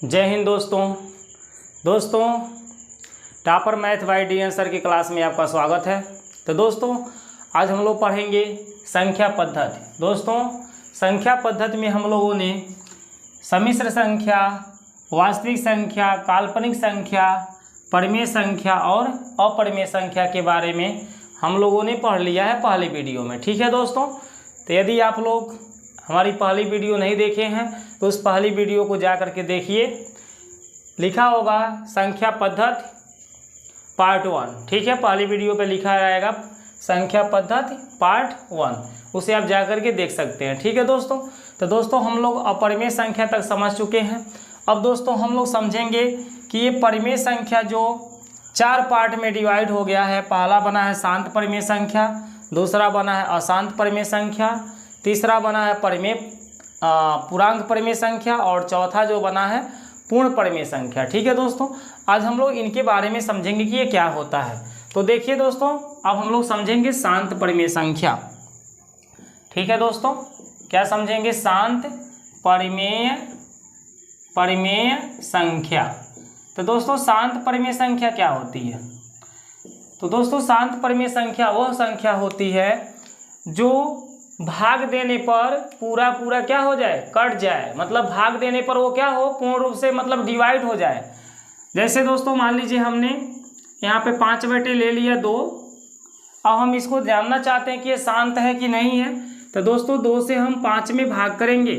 जय हिंद दोस्तों topper math bye D sir की क्लास में आपका स्वागत है। तो दोस्तों आज हम लोग पढ़ेंगे संख्या पद्धति। दोस्तों संख्या पद्धति में हम लोगों ने सम्मिश्र संख्या, वास्तविक संख्या, काल्पनिक संख्या, परिमेय संख्या और अपरिमेय संख्या के बारे में हम लोगों ने पढ़ लिया है पहले वीडियो में। ठीक है दोस्तों, तो यदि आप लोग हमारी पहली वीडियो नहीं देखे हैं तो उस पहली वीडियो को जा करके देखिए, लिखा होगा संख्या पद्धति पार्ट 1। ठीक है, पहली वीडियो पे लिखा रहेगा संख्या पद्धति पार्ट 1, उसे आप जा करके देख सकते हैं। ठीक है दोस्तों, तो दोस्तों हम लोग अपरिमेय संख्या तक समझ चुके हैं। अब दोस्तों हम लोग समझेंगे कि ये परिमेय संख्या जो 4 पार्ट में डिवाइड हो गया है। पहला बना है शांत परिमेय संख्या, दूसरा बना है अशांत परिमेय संख्या, तीसरा बना है परिमेय पूर्णांक परिमेय संख्या और चौथा जो बना है पूर्ण परिमेय संख्या। ठीक है दोस्तों, आज हम लोग इनके बारे में समझेंगे कि ये क्या होता है। तो देखिए दोस्तों, अब हम लोग समझेंगे शांत परिमेय संख्या। ठीक है दोस्तों, क्या समझेंगे? शांत परिमेय संख्या। तो दोस्तों शांत परिमेय संख्या क्या होती है? तो दोस्तों शांत परिमेय संख्या वह संख्या होती है जो भाग देने पर पूरा क्या हो जाए? कट जाए। मतलब भाग देने पर वो क्या हो? पूर्ण रूप से मतलब डिवाइड हो जाए। जैसे दोस्तों मान लीजिए हमने यहाँ पे 5 बटे ले लिया 2। अब हम इसको जानना चाहते हैं कि ये शांत है कि नहीं है। तो दोस्तों 2 से हम 5 में भाग करेंगे।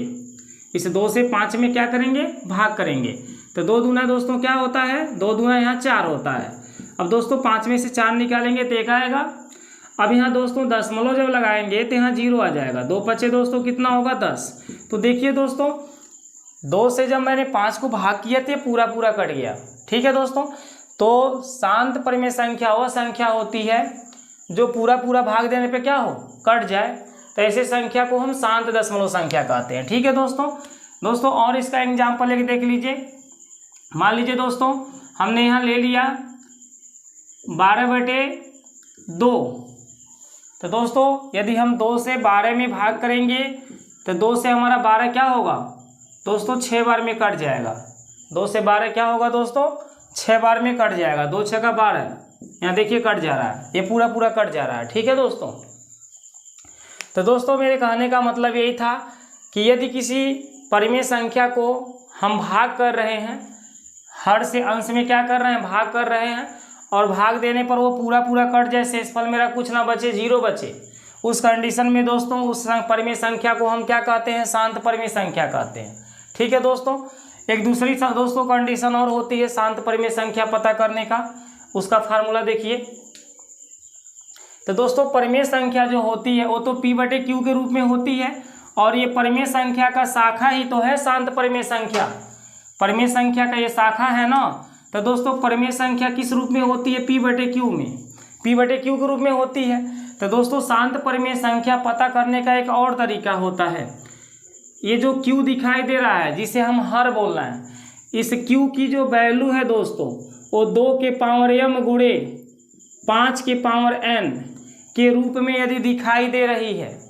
इस 2 से 5 में क्या करेंगे? भाग करेंगे। तो 2 दूना दोस्तों क्या होता है? 2 दूना यहाँ 4 होता है। अब दोस्तों 5 में से 4 निकालेंगे तो 1 आएगा। अब यहाँ दोस्तों दशमलव जब लगाएंगे तो यहाँ 0 आ जाएगा। 2 पचे दोस्तों कितना होगा? 10। तो देखिए दोस्तों 2 से जब मैंने 5 को भाग किया तो पूरा कट गया। ठीक है दोस्तों, तो शांत परिमेय संख्या वह संख्या होती है जो पूरा भाग देने पे क्या हो? कट जाए। तो ऐसे संख्या को हम शांत दशमलव संख्या कहते हैं। ठीक है दोस्तों और इसका एग्जाम्पल एक देख लीजिए। मान लीजिए दोस्तों हमने यहाँ ले लिया 12/2। तो दोस्तों यदि हम 2 से 12 में भाग करेंगे तो 2 से हमारा 12 क्या होगा दोस्तों? 6 बार में कट जाएगा। 2 से 12 क्या होगा दोस्तों? 6 बार में कट जाएगा। 2 6 का 12, यहाँ देखिए कट जा रहा है, ये पूरा कट जा रहा है। ठीक है दोस्तों, तो दोस्तों मेरे कहने का मतलब यही था कि यदि किसी परिमेय संख्या को हम भाग कर रहे हैं, हर से अंश में क्या कर रहे हैं? भाग कर रहे हैं, और भाग देने पर वो पूरा कट जाए, शेषफल मेरा कुछ ना बचे, 0 बचे, उस कंडीशन में दोस्तों उस परिमेय संख्या को हम क्या कहते हैं? शांत परिमेय संख्या कहते हैं। ठीक है दोस्तों, एक दूसरी दोस्तों कंडीशन और होती है शांत परिमेय संख्या पता करने का। उसका फार्मूला देखिए। तो दोस्तों परिमेय संख्या जो होती है वो तो P/Q के रूप में होती है, और ये परिमेय संख्या का शाखा ही तो है शांत परिमेय संख्या। परिमेय संख्या का ये शाखा है ना। तो दोस्तों परिमेय संख्या किस रूप में होती है? P/Q में, P/Q के रूप में होती है। तो दोस्तों शांत परिमेय संख्या पता करने का एक और तरीका होता है। ये जो Q दिखाई दे रहा है जिसे हम हर बोल रहे हैं, इस Q की जो वैल्यू है दोस्तों वो 2 के पावर m गुणे 5 के पावर n के रूप में यदि दिखाई दे रही है,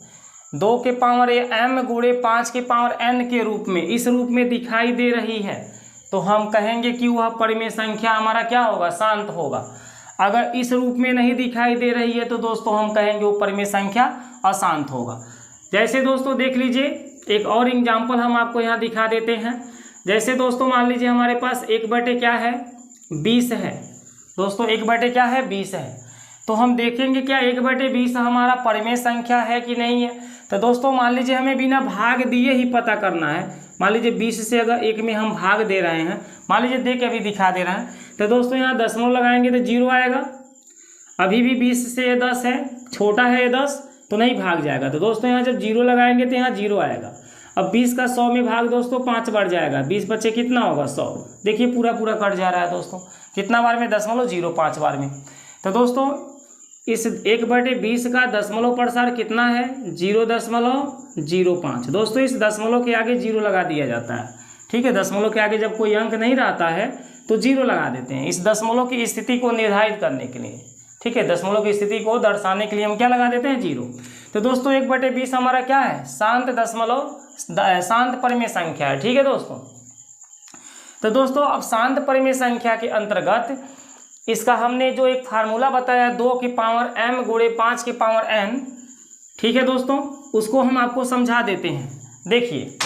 2 के पावर m गुणे 5 के पावर n के रूप में, इस रूप में दिखाई दे रही है, तो हम कहेंगे कि वह परिमेय संख्या हमारा क्या होगा? शांत होगा। अगर इस रूप में नहीं दिखाई दे रही है तो दोस्तों हम कहेंगे वो परिमेय संख्या अशांत होगा। जैसे दोस्तों देख लीजिए, एक और एग्जाम्पल हम आपको यहाँ दिखा देते हैं। जैसे दोस्तों मान लीजिए हमारे पास 1/20 क्या है? 20 है। दोस्तों 1/20 क्या है? 20 है। तो हम देखेंगे क्या 1/20 हमारा परिमेय संख्या है कि नहीं है। तो दोस्तों मान लीजिए हमें बिना भाग दिए ही पता करना है। मान लीजिए 20 से अगर 1 में हम भाग दे रहे हैं, मान लीजिए दे के अभी दिखा दे रहे हैं, तो दोस्तों यहाँ दशमलव लगाएंगे तो 0 आएगा। अभी भी 20 से ये 10 है, छोटा है ये 10, तो नहीं भाग जाएगा। तो दोस्तों यहाँ जब 0 लगाएंगे तो यहाँ 0 आएगा। अब 20 का 100 में भाग दोस्तों 5 बढ़ जाएगा। 20 बच्चे कितना होगा? 100। देखिए पूरा कट जा रहा है दोस्तों। कितना बार में? 0.0 5 बार में। तो दोस्तों इस 1/20 का दशमलव प्रसार कितना है? 0.05। दोस्तों इस दशमलव के आगे 0 लगा दिया जाता है। ठीक है, दशमलव के आगे जब कोई अंक नहीं रहता है तो 0 लगा देते हैं, इस दशमलव की स्थिति को निर्धारित करने के लिए। ठीक है, दशमलव की स्थिति को दर्शाने के लिए हम क्या लगा देते हैं? 0। तो दोस्तों 1/20 हमारा क्या है? शांत परिमेय संख्या है। ठीक है दोस्तों, तो दोस्तों अब शांत परिमेय संख्या के अंतर्गत इसका हमने जो एक फार्मूला बताया 2 की पावर m गुणे 5 की पावर n, ठीक है दोस्तों, उसको हम आपको समझा देते हैं। देखिए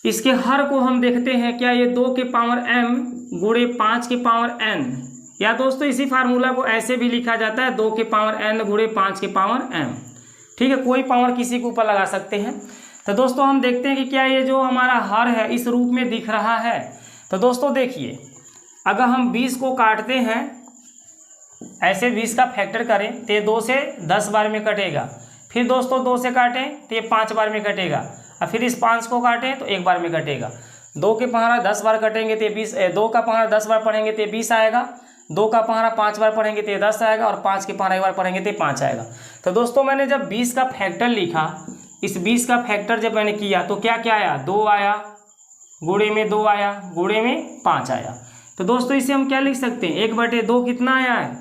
इसके हर को हम देखते हैं, क्या ये 2 के पावर m गुणे 5 के पावर n, या दोस्तों इसी फार्मूला को ऐसे भी लिखा जाता है 2 के पावर n गुणे 5 के पावर m, ठीक है, कोई पावर किसी के ऊपर लगा सकते हैं। तो दोस्तों हम देखते हैं कि क्या ये जो हमारा हर है इस रूप में दिख रहा है। तो दोस्तों देखिए अगर हम 20 को काटते हैं, ऐसे 20 का फैक्टर करें तो ये 2 से 10 बार में कटेगा, फिर दोस्तों 2 से काटें तो ये 5 बार में कटेगा, और फिर इस 5 को काटें तो 1 बार में कटेगा। 2 के पहाड़ा 10 बार कटेंगे तो 20, 2 का पहाड़ा 10 बार पढ़ेंगे तो 20 आएगा, 2 का पहाड़ा 5 बार पढ़ेंगे तो 10 आएगा, और 5 के पहाड़ा 1 बार पढ़ेंगे तो 5 आएगा। तो दोस्तों मैंने जब 20 का फैक्टर लिखा, इस 20 का फैक्टर जब मैंने किया तो क्या क्या आया, 2 आया, गुणे में 2 आया, गुणे में 5 आया। तो दोस्तों इसे हम क्या लिख सकते हैं, 1/2 कितना आया है,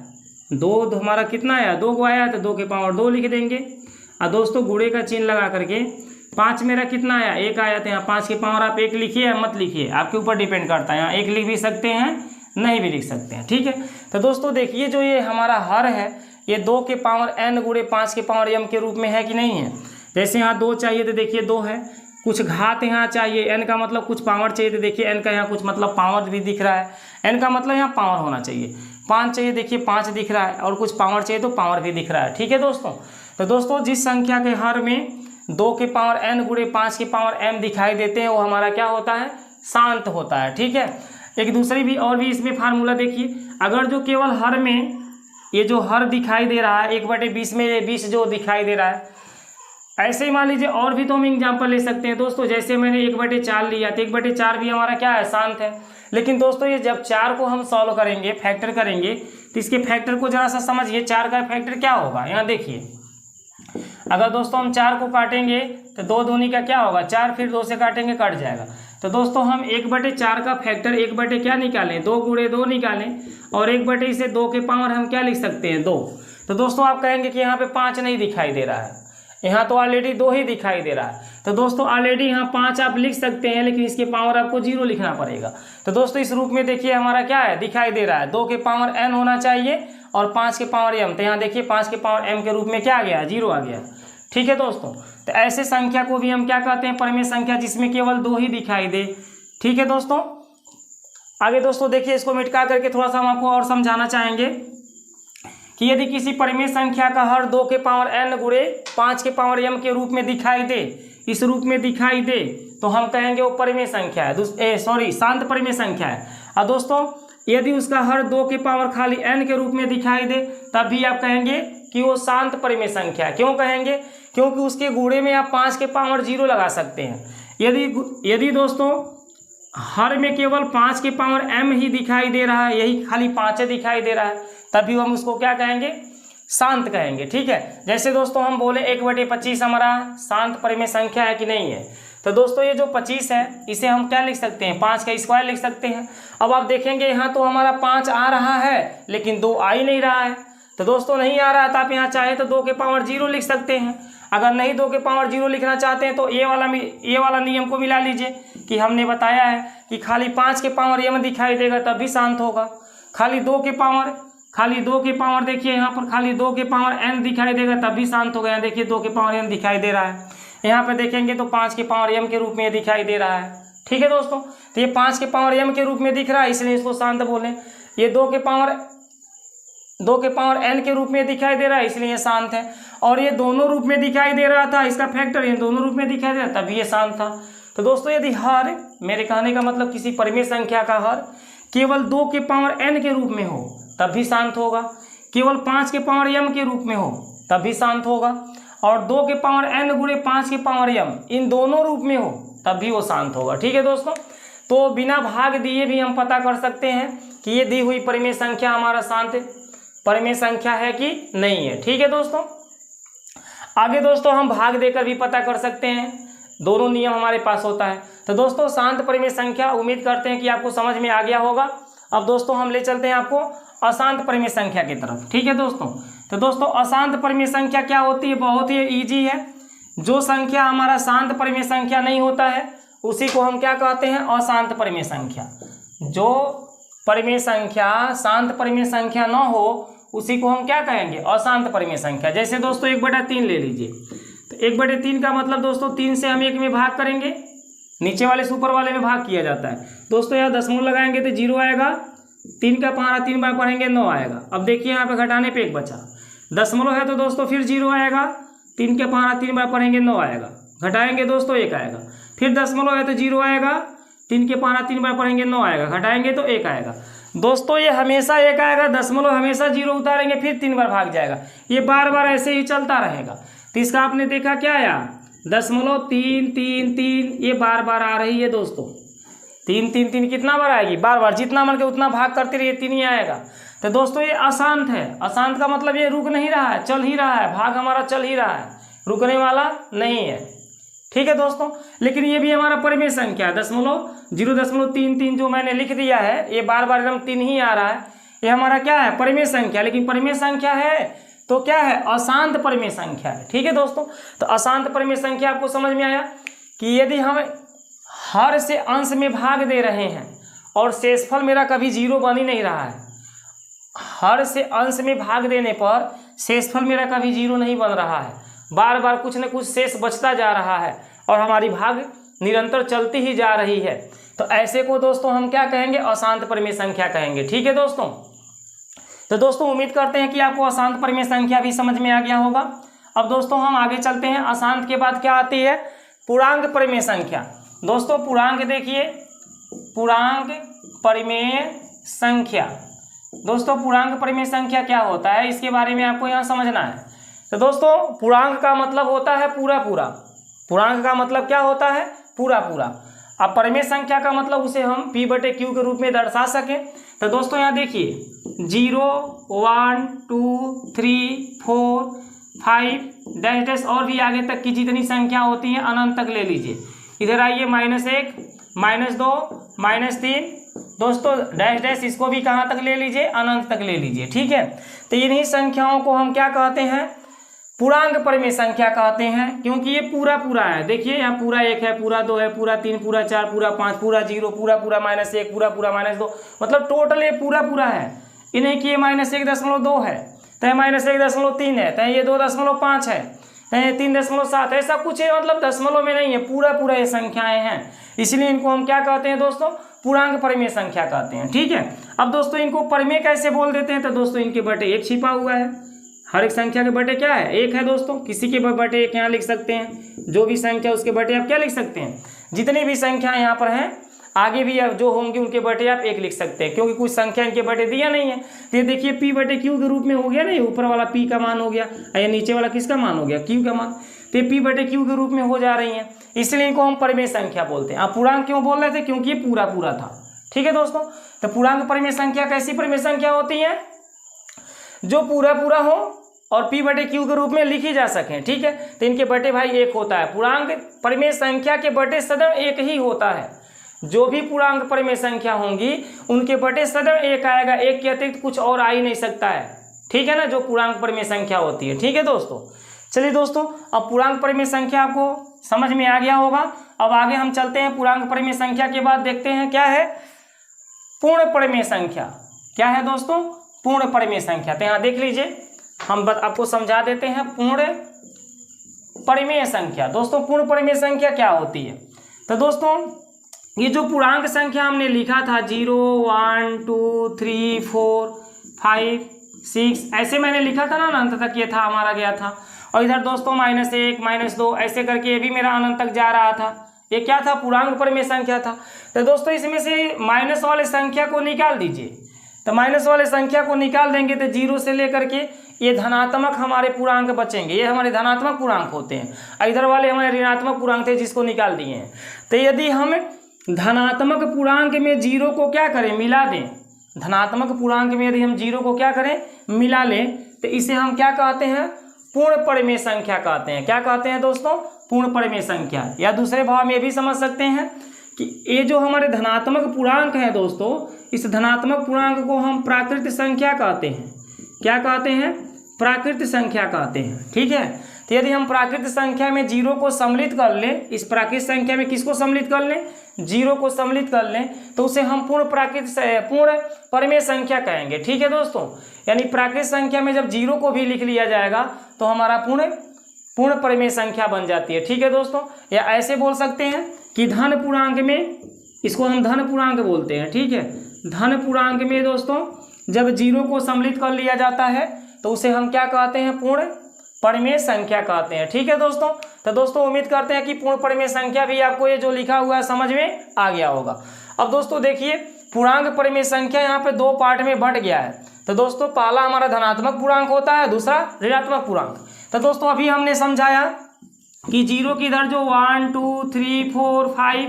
2 हमारा कितना आया, 2 को आया तो 2 के पावर 2 लिख देंगे, और दोस्तों गुणे का चिन्ह लगा करके 5 मेरा कितना आया, 1 आया, तो यहाँ 5 के पावर आप 1 लिखिए या मत लिखिए, आपके ऊपर डिपेंड करता है, यहाँ 1 लिख भी सकते हैं, नहीं भी लिख सकते हैं, ठीक है। तो दोस्तों देखिए जो ये हमारा हर है ये 2 के पावर n गुणे 5 के पावर m के रूप में है कि नहीं है। जैसे यहाँ 2 चाहिए तो देखिए 2 है, कुछ घात यहाँ चाहिए, n का मतलब कुछ पावर चाहिए तो देखिए n का यहाँ कुछ मतलब पावर भी दिख रहा है, n का मतलब यहाँ पावर होना चाहिए, 5 चाहिए देखिए 5 दिख रहा है, और कुछ पावर चाहिए तो पावर भी दिख रहा है, ठीक है दोस्तों। तो दोस्तों जिस संख्या के हर में 2 के पावर n गुणे 5 के पावर m दिखाई देते हैं वो हमारा क्या होता है, शांत होता है, ठीक है। एक दूसरी भी और भी इसमें फार्मूला देखिए, अगर जो केवल हर में ये जो हर दिखाई दे रहा है 1/20 में ये 20 जो दिखाई दे रहा है, ऐसे ही मान लीजिए और भी तो हम एग्जाम्पल ले सकते हैं दोस्तों। जैसे मैंने 1/4 लिया तो 1/4 भी हमारा क्या है, शांत है। लेकिन दोस्तों ये जब 4 को हम सॉल्व करेंगे, फैक्टर करेंगे, तो इसके फैक्टर को जरा सा समझिए, 4 का फैक्टर क्या होगा। यहाँ देखिए अगर दोस्तों हम 4 को काटेंगे तो 2 दूनी का क्या होगा 4, फिर 2 से काटेंगे कट जाएगा। तो दोस्तों हम 1/4 का फैक्टर 1 क्या निकालें, 2 गुणे 2 निकालें, और 1 इसे 2 के पावर हम क्या लिख सकते हैं 2। तो दोस्तों आप कहेंगे कि यहाँ पे 5 नहीं दिखाई दे रहा है, यहाँ तो ऑलरेडी 2 ही दिखाई दे रहा है। तो दोस्तों ऑलरेडी यहाँ 5 आप लिख सकते हैं, लेकिन इसके पावर आपको 0 लिखना पड़ेगा। तो दोस्तों इस रूप में देखिए हमारा क्या है, दिखाई दे रहा है 2 के पावर n होना चाहिए और 5 के पावर m। तो यहाँ देखिए 5 के पावर m के रूप में क्या आ गया, 0 आ गया, ठीक है दोस्तों। तो ऐसे संख्या को भी हम क्या कहते हैं, परिमेय संख्या, जिसमें केवल 2 ही दिखाई दे, ठीक है दोस्तों। आगे दोस्तों देखिए इसको मिटा करके थोड़ा सा हम आपको और समझाना चाहेंगे कि यदि किसी परिमेय संख्या का हर 2 के पावर n गुणे 5 के पावर m के रूप में दिखाई दे, इस रूप में दिखाई दे, तो हम कहेंगे वो परिमेय संख्या है, शांत परिमेय संख्या है। और दोस्तों यदि उसका हर 2 के पावर खाली n के रूप में दिखाई दे, तब भी आप कहेंगे कि वो शांत परिमेय संख्या है। क्यों कहेंगे, क्योंकि उसके गुणे में आप 5 के पावर 0 लगा सकते हैं। यदि दोस्तों हर में केवल 5 के पावर m ही दिखाई दे रहा है, यही खाली 5 दिखाई दे रहा है, तभी हम उसको क्या कहेंगे, शांत कहेंगे, ठीक है। जैसे दोस्तों हम बोले 1/25 हमारा शांत परिमेय संख्या है कि नहीं है। तो दोस्तों ये जो 25 है इसे हम क्या लिख सकते हैं, 5 का स्क्वायर लिख सकते हैं। अब आप देखेंगे यहाँ तो हमारा 5 आ रहा है, लेकिन 2 आ ही नहीं रहा है। तो दोस्तों नहीं आ रहा है तो आप यहाँ चाहे तो 2 के पावर 0 लिख सकते हैं। अगर नहीं 2 के पावर 0 लिखना चाहते हैं तो ये वाला नियम को मिला लीजिए कि हमने बताया है कि खाली 5 के पावर m दिखाई देगा तब भी शांत होगा, खाली 2 के पावर देखिए यहाँ पर खाली 2 के पावर n दिखाई देगा तब भी शांत होगा। यहाँ देखिए 2 के पावर m दिखाई दे रहा है, यहाँ पे देखेंगे तो 5 के पावर m के रूप में दिखाई दे रहा है, ठीक है दोस्तों। तो ये 5 के पावर m के रूप में दिख रहा है, इसलिए इसको शांत बोले। ये 2 के पावर n के रूप में दिखाई दे रहा है, इसलिए ये शांत है। और ये दोनों रूप में दिखाई दे रहा था, इसका फैक्टर ये दोनों रूप में दिखाई दे रहा तभी ये शांत था। तो दोस्तों यदि हर, मेरे कहने का मतलब किसी परिमेय संख्या का हर केवल 2 के पावर n के रूप में हो तब भी शांत होगा, केवल 5 के पावर m के रूप में हो तब भी शांत होगा, और 2 के पावर n गुणे 5 के पावर m इन दोनों रूप में हो तब भी वो शांत होगा, ठीक है दोस्तों। तो बिना भाग दिए भी हम पता कर सकते हैं कि ये दी हुई परिमेय संख्या हमारा शांत परिमेय संख्या है कि नहीं है, ठीक है दोस्तों। आगे दोस्तों हम भाग देकर भी पता कर सकते हैं, दोनों नियम हमारे पास होता है। तो दोस्तों शांत परिमेय संख्या उम्मीद करते हैं कि आपको समझ में आ गया होगा। अब दोस्तों हम ले चलते हैं आपको अशांत परिमेय संख्या की तरफ, ठीक है दोस्तों। तो दोस्तों अशांत परिमेय संख्या क्या होती है, बहुत ही ईजी है। जो संख्या हमारा शांत परिमेय संख्या नहीं होता है उसी को हम क्या कहते हैं, अशांत परिमेय संख्या। जो परिमेय संख्या शांत परिमेय संख्या न हो उसी को हम क्या कहेंगे, अशांत परिमेय संख्या। जैसे दोस्तों 1/3 ले लीजिए, तो 1/3 का मतलब दोस्तों 3 से हम 1 में भाग करेंगे, नीचे वाले से ऊपर वाले में भाग किया जाता है। दोस्तों यहाँ दशमलव लगाएंगे तो 0 आएगा, 3 का पहाड़ा 3 बार पढ़ेंगे 9 आएगा। अब देखिए यहाँ पे घटाने पे 1 बचा, दशमलव है तो दोस्तों फिर 0 आएगा, 3 के पहाड़ा 3 बार पढ़ेंगे 9 आएगा, घटाएंगे दोस्तों 1 आएगा। फिर दशमलव है तो 0 आएगा, 3 के पहाड़ा 3 बार पढ़ेंगे 9 आएगा, घटाएंगे तो 1 आएगा। दोस्तों ये हमेशा 1 आएगा, दशमलव हमेशा 0 उतारेंगे फिर 3 बार भाग जाएगा, ये बार बार ऐसे ही चलता रहेगा। तो इसका आपने देखा क्या आया, 0.333, ये बार बार आ रही है दोस्तों। 3 कितना बार आएगी, बार बार, जितना मन के उतना भाग करते रहिए 3 ही आएगा। तो दोस्तों ये अशांत है। अशांत का मतलब ये रुक नहीं रहा है, चल ही रहा है, भाग हमारा चल ही रहा है, रुकने वाला नहीं है। ठीक है दोस्तों, लेकिन ये भी हमारा परिमेय संख्या है, 0.33 जो मैंने लिख दिया है, ये बार बार एकदम 3 ही आ रहा है, ये हमारा क्या है, परिमेय संख्या। लेकिन परिमेय संख्या है तो क्या है, अशांत परिमेय संख्या है। ठीक है दोस्तों, तो अशांत परिमेय संख्या आपको समझ में आया कि यदि हम हर से अंश में भाग दे रहे हैं और शेषफल मेरा कभी 0 बन ही नहीं रहा है, हर से अंश में भाग देने पर शेषफल मेरा कभी 0 नहीं बन रहा है, बार बार कुछ न कुछ शेष बचता जा रहा है और हमारी भाग निरंतर चलती ही जा रही है, तो ऐसे को दोस्तों हम क्या कहेंगे, अशांत परिमेय संख्या कहेंगे। ठीक है दोस्तों, तो दोस्तों उम्मीद करते हैं कि आपको अशांत परिमेय संख्या भी समझ में आ गया होगा। अब दोस्तों हम आगे चलते हैं, अशांत के बाद क्या आती है, पूर्णांक परिमेय संख्या। दोस्तों पूर्णांक देखिए, पूर्णांक परिमेय संख्या। दोस्तों पूर्णांक परिमेय संख्या क्या होता है, इसके बारे में आपको यहाँ समझना है। तो दोस्तों पूर्णांक का मतलब होता है पूरा पूरा, पूर्णांक का मतलब क्या होता है, पूरा पूरा। अब परिमेय संख्या का मतलब उसे हम P/Q के रूप में दर्शा सकें। तो दोस्तों यहाँ देखिए 0, 1, 2, 3, 4, 5 डैश डैश और भी आगे तक की जितनी संख्या होती है अनंत तक ले लीजिए। इधर आइए -1, -2, -3, दोस्तों डैश डैश इसको भी कहाँ तक ले लीजिए, अनंत तक ले लीजिए। ठीक है, तो इन्हीं संख्याओं को हम क्या कहते हैं, पूर्णांक परिमेय संख्या कहते हैं, क्योंकि ये पूरा पूरा है। देखिए यहाँ पूरा 1 है, पूरा 2 है, पूरा 3, पूरा 4, पूरा 5, पूरा 0, पूरा पूरा -1, पूरा पूरा -2, मतलब टोटल ये पूरा पूरा है। इन्हें कि ये -1.2 है, तो ये -1.3 है, तो ये 2.5 है, तो ये 3.7, ऐसा कुछ है, मतलब दशमलव में नहीं है, पूरा पूरा ये संख्याएं हैं, इसलिए इनको हम क्या कहते हैं दोस्तों, पूर्णांक परिमेय संख्या कहते हैं। ठीक है, अब दोस्तों इनको परिमेय कैसे बोल देते हैं, तो दोस्तों इनके बटे 1 छिपा हुआ है, हर एक संख्या के बटे क्या है, 1 है दोस्तों। किसी के बटे 1 यहाँ लिख सकते हैं, जो भी संख्या उसके बटे आप क्या लिख सकते हैं, जितनी भी संख्या यहाँ पर हैं आगे भी जो होंगे उनके बटे आप 1 लिख सकते हैं, क्योंकि कुछ संख्या इनके बटे दिया नहीं है। तो ये देखिए P/Q के रूप में हो गया ना, ऊपर वाला P का मान हो गया, या नीचे वाला किसका मान हो गया, Q का मान, तो ये P/Q के रूप में हो जा रही हैं, इसलिए इनको हम परिमेय संख्या बोलते हैं। आप पूर्णांक क्यों बोल रहे थे, क्योंकि ये पूरा पूरा था। ठीक है दोस्तों, तो पूर्णांक परिमेय संख्या कैसी परिमेय संख्या होती है, जो पूरा पूरा हो और P/Q के रूप में लिखी जा सके। ठीक है, तो इनके बटे भाई 1 होता है। पूर्णांक परिमेय संख्या के बटे सदैव 1 ही होता है, जो भी पूर्णांक परिमेय संख्या होंगी उनके बटे सदैव 1 आएगा, 1 के अतिरिक्त कुछ और आ ही नहीं सकता है। ठीक है ना, जो पूर्णांक परिमेय संख्या होती है। ठीक है दोस्तों, चलिए दोस्तों अब पूर्णांक परिमेय संख्या आपको समझ में आ गया होगा। अब आगे हम चलते हैं, पूर्णांक परिमेय संख्या के बाद देखते हैं क्या है, पूर्ण परिमेय संख्या। क्या है दोस्तों, पूर्ण परिमेय संख्या। तो यहाँ देख लीजिए, हम आपको समझा देते हैं पूर्ण परिमेय संख्या। दोस्तों पूर्ण परिमेय संख्या क्या होती है, तो दोस्तों ये जो पूर्णांक संख्या हमने लिखा था 0, 1, 2, 3, 4, 5, 6 ऐसे मैंने लिखा था ना, अनंत तक ये था हमारा गया था, और इधर दोस्तों -1, -2 ऐसे करके ये भी मेरा अनंत तक जा रहा था। ये क्या था, पूर्णांक परिमेय संख्या था। तो दोस्तों इसमें से माइनस वाले संख्या को निकाल दीजिए, तो माइनस वाले संख्या को निकाल देंगे तो 0 से लेकर के ये धनात्मक हमारे पूर्णांक बचेंगे, ये हमारे धनात्मक पूर्णांक होते हैं। इधर वाले हमारे ऋणात्मक पूर्णांक थे जिसको निकाल दिए हैं। तो यदि हम धनात्मक पूर्णांक में 0 को क्या करें, मिला दें, धनात्मक पूर्णांक में यदि हम 0 को क्या करें, मिला लें, तो इसे हम क्या कहते हैं, पूर्ण परिमेय संख्या कहते हैं। क्या कहते हैं दोस्तों, पूर्ण परिमेय संख्या। या दूसरे भाव में ये भी समझ सकते हैं कि ये जो हमारे धनात्मक पूर्णांक है दोस्तों, इस धनात्मक पूर्णांक को हम प्राकृत संख्या कहते हैं। क्या कहते हैं, प्राकृत संख्या कहते हैं। ठीक है, तो यदि हम प्राकृत संख्या में 0 को सम्मिलित कर लें, इस प्राकृत संख्या में किसको सम्मिलित कर लें, 0 को सम्मिलित कर लें, तो उसे हम पूर्ण परिमेय संख्या कहेंगे। ठीक है दोस्तों, यानी प्राकृत संख्या में जब 0 को भी लिख लिया जाएगा तो हमारा पूर्ण परिमेय संख्या बन जाती है। ठीक है दोस्तों, या ऐसे बोल सकते हैं कि धन पूर्णांक में, इसको हम धन पूर्णांक बोलते हैं। ठीक है, धन पूर्णांक में दोस्तों जब 0 को सम्मिलित कर लिया जाता है तो उसे हम क्या कहते हैं, पूर्ण परिमेय संख्या कहते हैं। ठीक है दोस्तों, तो दोस्तों उम्मीद करते हैं कि पूर्ण परिमेय संख्या भी आपको ये जो लिखा हुआ है समझ में आ गया होगा। अब दोस्तों देखिए, पूर्णांक परिमेय संख्या यहाँ पे 2 पार्ट में बंट गया है। तो दोस्तों पहला हमारा धनात्मक पूर्णांक होता है, दूसरा ऋणात्मक पूर्णांक। तो दोस्तों अभी हमने समझाया कि 0 की इधर जो 1 2 3 4 5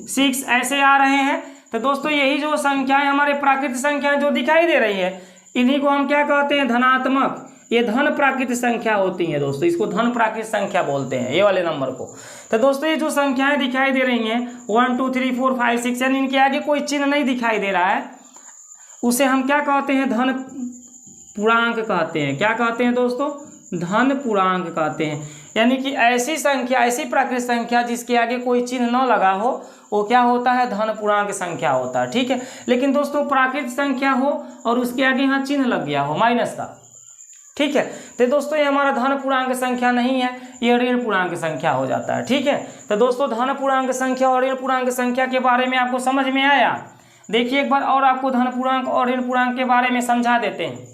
6 ऐसे आ रहे हैं। तो दोस्तों यही जो संख्याएं हमारे प्राकृत संख्याएं जो दिखाई दे रही है, इन्हीं को हम क्या कहते हैं, धनात्मक। ये धन प्राकृत संख्या होती है दोस्तों, इसको धन प्राकृत संख्या बोलते हैं, ये वाले नंबर को। तो दोस्तों ये जो संख्याएं दिखाई दे रही हैं 1 2 3 4 5 6, यानी इनके आगे कोई चिन्ह नहीं दिखाई दे रहा है, उसे हम क्या कहते हैं, धन पूर्णांक कहते हैं। क्या कहते हैं दोस्तों, धन पूर्णांक कहते हैं। यानी कि ऐसी संख्या, ऐसी प्राकृत संख्या जिसके आगे कोई चिन्ह न लगा हो, वो क्या होता है, धन पूर्णांक संख्या होता है। ठीक है, लेकिन दोस्तों प्राकृत संख्या हो और उसके आगे यहाँ चिन्ह लग गया हो माइनस का, ठीक है, तो दोस्तों ये हमारा धन पूर्णांक संख्या नहीं है, ये ऋण पूर्णांक संख्या हो जाता है। ठीक है, तो दोस्तों धन पूर्णांक संख्या और ऋण पूर्णांक संख्या के बारे में आपको समझ में आया। देखिए एक बार और आपको धन पूर्णांक और ऋण पूर्णांक के बारे में समझा देते हैं।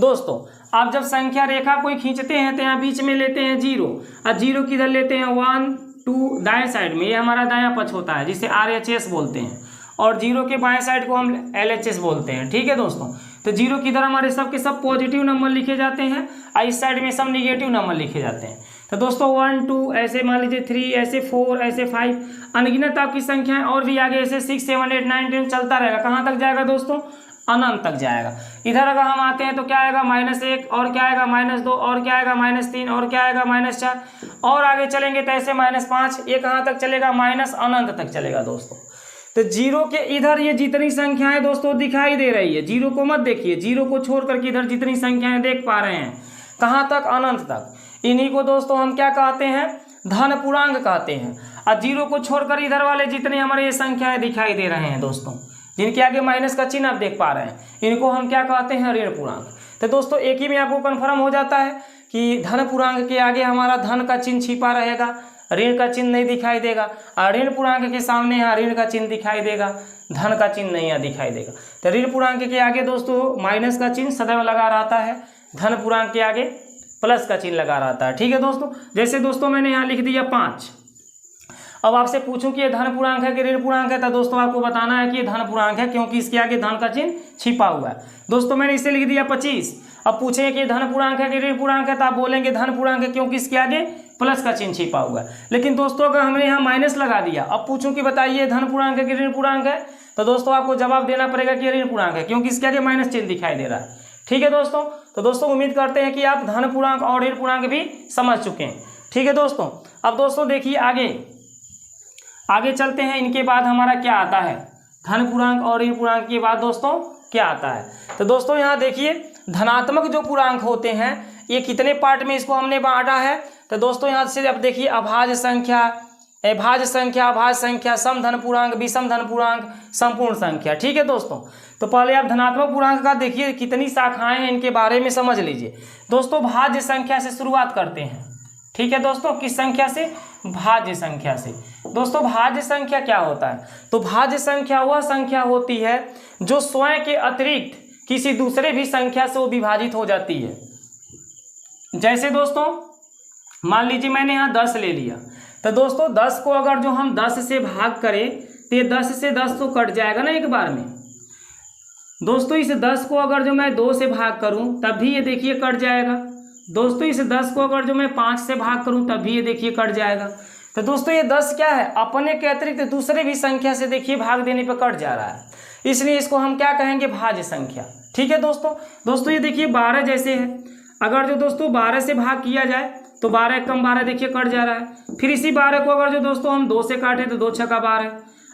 दोस्तों आप जब संख्या रेखा कोई खींचते हैं तो यहाँ बीच में लेते हैं 0 और 0 किधर लेते हैं 1 2 दाएं साइड में, ये हमारा दायां पक्ष होता है जिसे RHS बोलते हैं, और 0 के बाएं साइड को हम LHS बोलते हैं। ठीक है दोस्तों, तो 0 की इधर हमारे सब के सब पॉजिटिव नंबर लिखे जाते हैं और इस साइड में सब निगेटिव नंबर लिखे जाते हैं। तो दोस्तों 1 2 ऐसे मान लीजिए 3 ऐसे 4 ऐसे 5, अनगिनत आपकी संख्याएं और भी आगे ऐसे 6 7 8 9 10 चलता रहेगा। कहाँ तक जाएगा दोस्तों, अनंत तक जाएगा। इधर अगर हम आते हैं तो क्या आएगा, -1 और क्या आएगा, -2 और क्या आएगा, -3 और क्या आएगा, -4 और आगे चलेंगे तो ऐसे -5, ये कहाँ तक चलेगा, माइनस अनंत तक चलेगा दोस्तों। तो 0 के इधर ये जितनी संख्याएं दोस्तों दिखाई दे रही है, 0 को मत देखिए, 0 को छोड़ करके इधर जितनी संख्याएं देख पा रहे हैं, कहाँ तक, अनंत तक, इन्हीं को दोस्तों हम क्या कहते हैं, धन पूर्णांक कहते हैं। और 0 को छोड़कर इधर वाले जितने हमारे ये संख्याएं दिखाई दे रहे हैं दोस्तों, जिनके आगे माइनस का चिन्ह आप देख पा रहे हैं, इनको हम क्या कहते हैं, ऋण पूर्णांक। तो दोस्तों एक ही में आपको कन्फर्म हो जाता है कि धन पूर्णांक के आगे हमारा धन का चिन्ह छिपा रहेगा, ऋण का चिन्ह नहीं दिखाई देगा, और ऋण पूर्णांक के सामने यहाँ ऋण का चिन्ह दिखाई देगा, धन का चिन्ह नहीं यहाँ दिखाई देगा। तो ऋण पूर्णांक के आगे दोस्तों माइनस का चिन्ह सदैव लगा रहता है, धन पूर्णांक के आगे प्लस का चिन्ह लगा रहता है। ठीक है दोस्तों, जैसे दोस्तों मैंने यहाँ लिख दिया 5, अब आपसे पूछूं कि ये धन पूर्णांक है कि ऋण पूर्णांक है, तो दोस्तों आपको बताना है कि ये धन पूर्णांक है क्योंकि इसके आगे धन का चिन्ह छिपा हुआ है। दोस्तों मैंने इसे लिख दिया 25, अब पूछेंगे कि धन पूर्णांक है कि ऋण पूर्णांक है, तो आप बोलेंगे धन पूर्णांक है क्योंकि इसके आगे प्लस का चिन्ह छिपा हुआ है। लेकिन दोस्तों अगर हमने यहाँ माइनस लगा दिया, अब पूछूं कि बताइए धन पूर्णांक है कि ऋण पूर्णांक है, तो दोस्तों आपको जवाब देना पड़ेगा कि ऋण पूर्णांक है क्योंकि इसके आगे माइनस चिन्ह दिखाई दे रहा है। ठीक है दोस्तों, तो दोस्तों उम्मीद करते हैं कि आप धन पूर्णांक और ऋण पूर्णांक भी समझ चुके हैं। ठीक है दोस्तों, अब दोस्तों देखिए आगे चलते हैं। इनके बाद हमारा क्या आता है, धन पूर्णांक और ऋण पूर्णांक के बाद दोस्तों क्या आता है। तो दोस्तों यहाँ देखिए धनात्मक जो पूर्णांक होते हैं ये कितने पार्ट में इसको हमने बांटा है। तो दोस्तों यहाँ से अब देखिए अभाज्य संख्या, अभाज्य संख्या, अभाज्य संख्या, सम धन पूर्णांक, विषम धन पूर्णांक, संपूर्ण संख्या। ठीक है दोस्तों, तो पहले आप धनात्मक पूर्णांक का देखिए कितनी शाखाएं हैं, इनके बारे में समझ लीजिए। दोस्तों भाज्य संख्या से शुरुआत करते हैं। ठीक है दोस्तों, किस संख्या से, भाज्य संख्या से। दोस्तों भाज्य संख्या क्या होता है, तो भाज्य संख्या वह संख्या होती है जो स्वयं के अतिरिक्त किसी दूसरे भी संख्या से वो विभाजित हो जाती है। जैसे दोस्तों मान लीजिए मैंने यहाँ 10 ले लिया, तो दोस्तों 10 को अगर जो हम 10 से भाग करें तो ये 10 से 10 तो कट जाएगा ना एक बार में। दोस्तों इस 10 को अगर जो मैं 2 से भाग करूं तब भी ये देखिए कट जाएगा। दोस्तों इस 10 को अगर जो मैं 5 से भाग करूं तब भी ये देखिए कट जाएगा। तो दोस्तों ये 10 क्या है, अपने के अतिरिक्त दूसरे भी संख्या से देखिए भाग देने पर कट जा रहा है, इसलिए इसको हम क्या कहेंगे, भाज्य संख्या। ठीक है दोस्तों ये देखिए 12 जैसे है, अगर जो दोस्तों 12 से भाग किया जाए तो 12 कम 12 देखिए कट जा रहा है। फिर इसी 12 को अगर जो दोस्तों हम 2 से काटें तो 2 छक्का 12,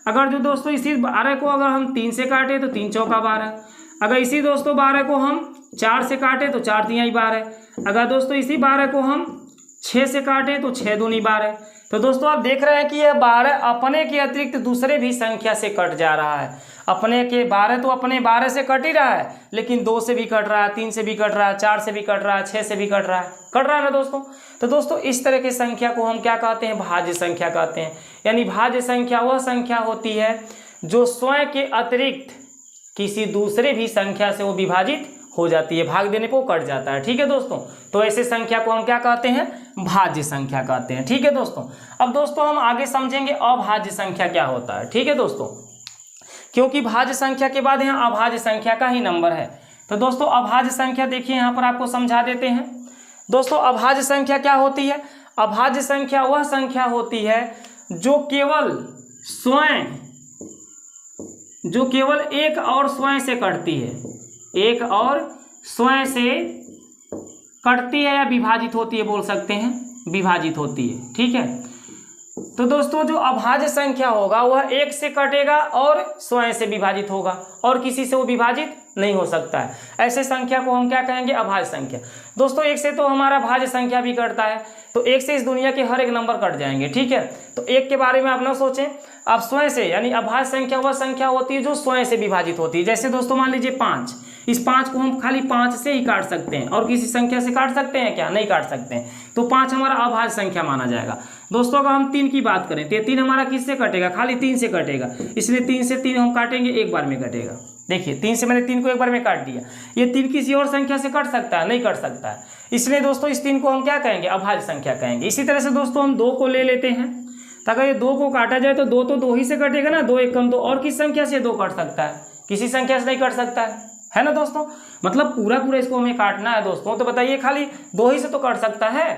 अगर जो दोस्तों इसी 12 को अगर हम 3 से काटें तो 3 चौका 12, अगर इसी दोस्तों 12 को हम 4 से काटें तो 4 तिहाई 12, अगर दोस्तों इसी 12 को हम 6 से काटें तो 6 दूनी 12। तो दोस्तों आप देख रहे हैं कि यह 12 अपने के अतिरिक्त दूसरे भी संख्या से कट जा रहा है। अपने के 12 तो अपने 12 से कट ही रहा है, लेकिन 2 से भी कट रहा है, 3 से भी कट रहा है, 4 से भी कट रहा है, 6 से भी कट रहा है ना दोस्तों। तो दोस्तों इस तरह की संख्या को हम क्या कहते हैं? भाज्य संख्या कहते हैं। यानी भाज्य संख्या वह संख्या होती है जो स्वयं के अतिरिक्त किसी दूसरे भी संख्या से वो विभाजित हो जाती है, भाग देने पर वो कट जाता है। ठीक है दोस्तों, तो ऐसे संख्या को हम क्या कहते हैं? भाज्य संख्या कहते हैं। ठीक है दोस्तों, अब दोस्तों हम आगे समझेंगे अभाज्य संख्या क्या होता है। ठीक है दोस्तों, क्योंकि भाज्य संख्या के बाद यहाँ अभाज्य संख्या का ही नंबर है। तो दोस्तों अभाज्य संख्या देखिए यहाँ पर आपको समझा देते हैं। दोस्तों अभाज्य संख्या क्या होती है? अभाज्य संख्या वह संख्या होती है जो केवल एक और स्वयं से कटती है, एक और स्वयं से कटती है या विभाजित होती है, बोल सकते हैं विभाजित होती है। ठीक है, तो दोस्तों जो अभाज्य संख्या होगा वह एक से कटेगा और स्वयं से विभाजित होगा और किसी से वो विभाजित नहीं हो सकता है। ऐसे संख्या को हम क्या कहेंगे? अभाज्य संख्या। दोस्तों एक से तो हमारा भाज्य संख्या भी कटता है, तो एक से इस दुनिया के हर एक नंबर कट जाएंगे। ठीक है, तो एक के बारे में आप ना सोचें, आप स्वयं से, यानी अभाज्य संख्या वह संख्या होती है जो स्वयं से विभाजित होती है। जैसे दोस्तों मान लीजिए 5, इस 5 को हम खाली 5 से ही काट सकते हैं और किसी संख्या से काट सकते हैं क्या? नहीं काट सकते हैं, तो 5 हमारा अभाज्य संख्या माना जाएगा। दोस्तों अगर हम 3 की बात करें तो ये 3 हमारा किससे कटेगा? खाली 3 से कटेगा, इसलिए 3 से 3 हम काटेंगे, एक बार में कटेगा। देखिए 3 से मैंने 3 को एक बार में काट दिया। ये 3 किसी और संख्या से कट सकता है? नहीं कट सकता है, इसलिए दोस्तों इस 3 को हम क्या कहेंगे? अभाज्य संख्या कहेंगे। इसी तरह से दोस्तों हम 2 को ले लेते हैं, तो अगर ये 2 को काटा जाए तो 2 तो 2 ही से कटेगा ना, 2 एक कम 2, और किस संख्या से 2 कट सकता है? किसी संख्या से नहीं कट सकता है ना दोस्तों। मतलब पूरा इसको हमें काटना है दोस्तों, तो बताइए खाली 2 ही से तो कट सकता है,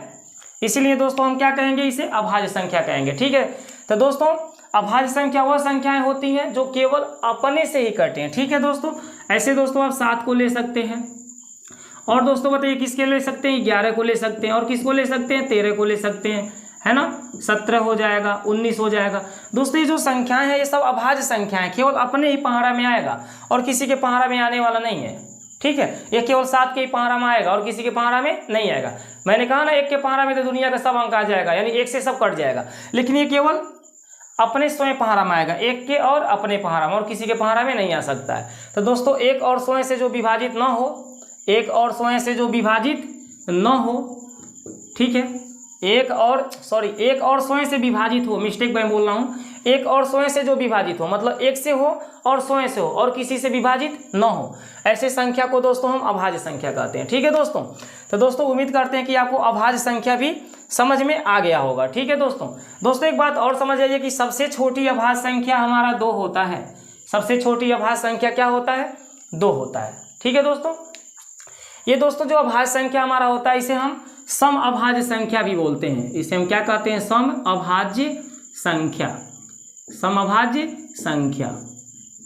इसीलिए दोस्तों हम क्या कहेंगे? इसे अभाज्य संख्या कहेंगे। ठीक है, तो दोस्तों अभाज्य संख्या वह संख्याएं होती हैं जो केवल अपने से ही कटे हैं। ठीक है दोस्तों, ऐसे दोस्तों आप 7 को ले सकते हैं, और दोस्तों बताइए किसके ले सकते हैं? 11 को ले सकते हैं, और किसको ले सकते हैं? 13 को ले सकते हैं, है ना। 17 हो जाएगा, 19 हो जाएगा। दोस्तों ये जो संख्याएं हैं ये सब अभाज्य संख्याएं, केवल अपने ही पहाड़ा में आएगा और किसी के पहाड़ा में आने वाला नहीं है। ठीक है, ये केवल 7 के ही पहाड़ा में आएगा और किसी के पहाड़ा में नहीं आएगा। मैंने कहा ना 1 के पहाड़ा में तो दुनिया का सब अंक आ जाएगा, यानी 1 से सब कट जाएगा, लेकिन ये केवल अपने स्वयं पहाड़ा में आएगा, 1 के और अपने पहाड़ा में, और किसी के पहाड़ा में नहीं आ सकता है। तो दोस्तों एक और स्वयं से जो विभाजित न हो, एक और स्वयं से जो विभाजित न हो, ठीक है, एक और स्वयं से विभाजित हो, मिस्टेक मैं बोल रहा हूँ, एक और स्वयं से जो विभाजित हो, मतलब एक से हो और स्वयं से हो और किसी से विभाजित न हो, ऐसे संख्या को दोस्तों हम अभाज्य संख्या कहते हैं। ठीक है दोस्तों, तो दोस्तों उम्मीद करते हैं कि आपको अभाज्य संख्या भी समझ में आ गया होगा। ठीक है दोस्तों एक बात और समझ आइए कि सबसे छोटी अभाज्य संख्या हमारा 2 होता है। सबसे छोटी अभाज्य संख्या क्या होता है? 2 होता है। ठीक है दोस्तों, ये दोस्तों जो अभाज्य संख्या हमारा होता है इसे हम सम अभाज्य संख्या भी बोलते हैं। इसे हम क्या कहते हैं? सम अभाज्य संख्या, सम अभाज्य संख्या।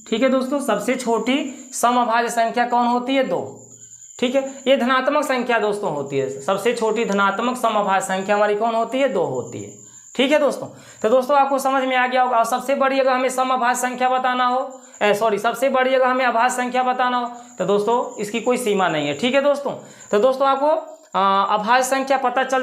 ठीक है दोस्तों, सबसे छोटी सम अभाज्य संख्या कौन होती है? 2। ठीक है, ये धनात्मक संख्या दोस्तों होती है। सबसे छोटी धनात्मक सम अभाज्य संख्या हमारी कौन होती है? 2 होती है। ठीक है दोस्तों, तो दोस्तों आपको समझ में आ गया होगा। और सबसे बड़ी अगर हमें सम अभाज्य संख्या बताना हो, सबसे बड़ी अगर हमें अभाज्य संख्या बताना हो तो दोस्तों इसकी कोई सीमा नहीं है। ठीक है दोस्तों, तो दोस्तों आपको अभाज्य संख्या पता चल